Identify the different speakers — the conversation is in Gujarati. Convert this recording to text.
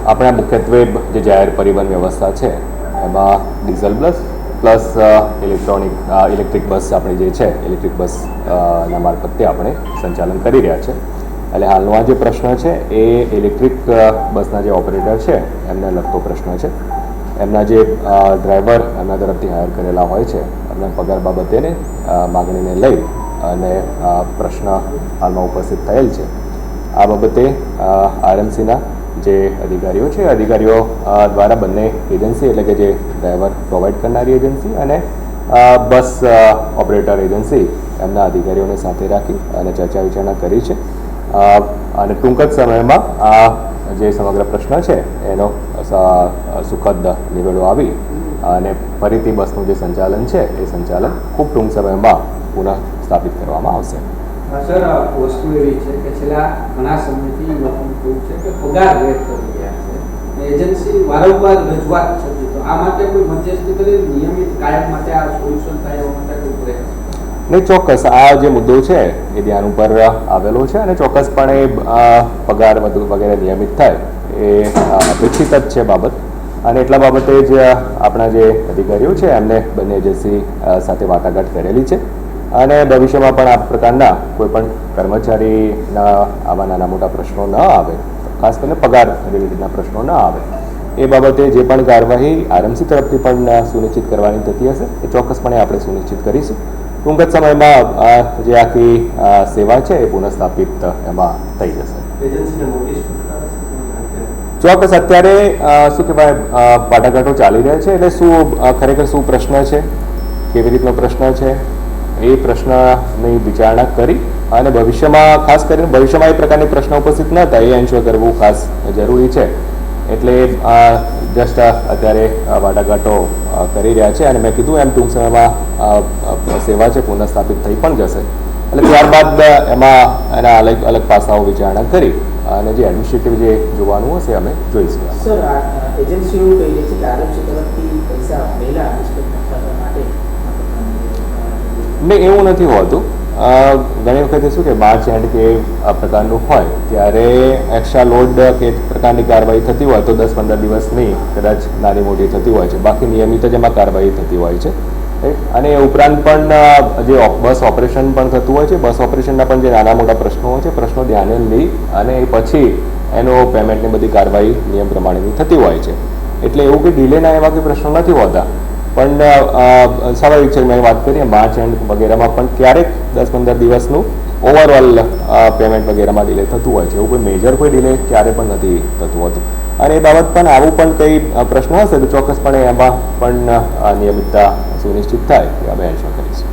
Speaker 1: આપણા મુખ્યત્વે જે જાહેર પરિવહન વ્યવસ્થા છે એમાં ડીઝલ બસ પ્લસ ઇલેક્ટ્રિક બસ આપણી જે છે ઇલેક્ટ્રિક બસ ના મારફતે આપણે સંચાલન કરી રહ્યા છે. એટલે હાલનો આ જે પ્રશ્ન છે એ ઇલેક્ટ્રિક બસના જે ઓપરેટર છે એમને લગતો પ્રશ્ન છે. એમના જે ડ્રાઈવર એમના તરફથી હાયર કરેલા હોય છે એમના પગાર બાબતેને માગણીને લઈ અને પ્રશ્ન હાલમાં ઉપસ્થિત થયેલ છે. આ બાબતે આરએમસીના જે અધિકારીઓ છે અધિકારીઓ દ્વારા બંને એજન્સી એટલે કે જે ડ્રાઈવર પ્રોવાઈડ કરનારી એજન્સી અને બસ ઓપરેટર એજન્સી એમના અધિકારીઓને સાથે રાખી અને ચર્ચા વિચારણા કરી છે. અને ટૂંક જ સમયમાં આ જે સમગ્ર પ્રશ્ન છે એનો સુખદ નિવેડો આવી અને ફરીથી બસનું જે સંચાલન છે એ સંચાલન ખૂબ ટૂંક સમયમાં પુનઃ સ્થાપિત કરવામાં આવશે.
Speaker 2: સર, વસ્તુ એવી છે કે છેલ્લા ઘણા સમયથી લોકોનું કહેવું છે કે પગાર રેટ કરી રહ્યા છે, એજન્સી વારંવાર રજૂઆત થતી, તો આ માટે કોઈ મધ્યસ્થી કરી નિયમિત કાયમ માટે આ સોલ્યુશન થાય એવા માટે કોઈ પ્રયાસ?
Speaker 1: નહીં, ચોક્કસ આ જે મુદ્દો છે એ ધ્યાન ઉપર આવેલો છે અને ચોક્કસપણે પગાર વગેરે નિયમિત થાય એ અપેક્ષિત જ છે બાબત. અને એટલા બાબતે જ આપણા જે અધિકારીઓ છે એમને બંને એજન્સી સાથે વાટાઘાટ કરેલી છે અને ભવિષ્યમાં પણ આ પ્રકારના કોઈપણ કર્મચારીના આવા નાના મોટા પ્રશ્નો ન આવે, ખાસ કરીને પગાર રિલેટેડના પ્રશ્નો ન આવે એ બાબતે જે પણ કાર્યવાહી આરએમસી તરફથી પણ સુનિશ્ચિત કરવાની થતી હશે એ ચોક્કસપણે આપણે સુનિશ્ચિત કરીશું. ટૂંક જ સમયમાં જે આખી સેવા છે એ પુનઃસ્થાપિત એમાં થઈ જશે. ચોક્કસ અત્યારે શું કહેવાય વાટાઘાટો ચાલી રહ્યા છે, એટલે શું ખરેખર શું પ્રશ્ન છે, કેવી રીતનો પ્રશ્ન છે એ પ્રશ્નની વિચારણા કરી અને ભવિષ્યમાં ખાસ કરીને ભવિષ્યમાં એ પ્રકારની પ્રશ્ન ઉપસ્થિત ન થાય એ એન્શ્યોર કરવું ખાસ જરૂરી છે. એટલે જસ્ટ અત્યારે વાટાઘાટો કરી રહ્યા છે અને મેં કીધું એમ ટૂંક સમયમાં સેવા છે પુનઃસ્થાપિત થઈ પણ જશે. એટલે ત્યારબાદ એમાં એના અલગ પાસાઓ વિચારણા કરી અને જે એડમિનિસ્ટ્રેટિવ જે જોવાનું હશે અમે જોઈશું.
Speaker 2: સર, એજન્સીઓ કહી રહી છે કે આરએમસી તરફથી પૈસા પહેલા માટે
Speaker 1: નહીં, એવું નથી હોતું. ઘણી વખતે શું કે માર્ચ એન્ડ કે આ પ્રકારનું હોય ત્યારે એક્સ્ટ્રા લોડ કે પ્રકારની કાર્યવાહી થતી હોય તો 10-15 દિવસની કદાચ નાની મોટી થતી હોય છે, બાકી નિયમિત જ એમાં કાર્યવાહી થતી હોય છે. અને એ ઉપરાંત પણ જે બસ ઓપરેશન પણ થતું હોય છે, બસ ઓપરેશનના પણ જે નાના મોટા પ્રશ્નો હોય છે પ્રશ્નો ધ્યાને લઈ અને પછી એનો પેમેન્ટની બધી કાર્યવાહી નિયમ પ્રમાણેની થતી હોય છે. એટલે એવું કે ડિલેના એવા કંઈ પ્રશ્નો નથી હોતા, પણ સ્વાભાવિક છે મેં વાત કરીએ માર્ચ એન્ડ વગેરેમાં પણ ક્યારેક 10-15 દિવસનું ઓવરઓલ પેમેન્ટ વગેરેમાં ડિલે થતું હોય છે. એવું કોઈ મેજર કોઈ ડિલે ક્યારે પણ નથી થતું હોતું. અને એ બાબત પણ આવું પણ કંઈ પ્રશ્નો હશે તો ચોક્કસપણે એમાં પણ નિયમિતતા સુનિશ્ચિત થાય એ અમે એન્શ્યોર કરીશું.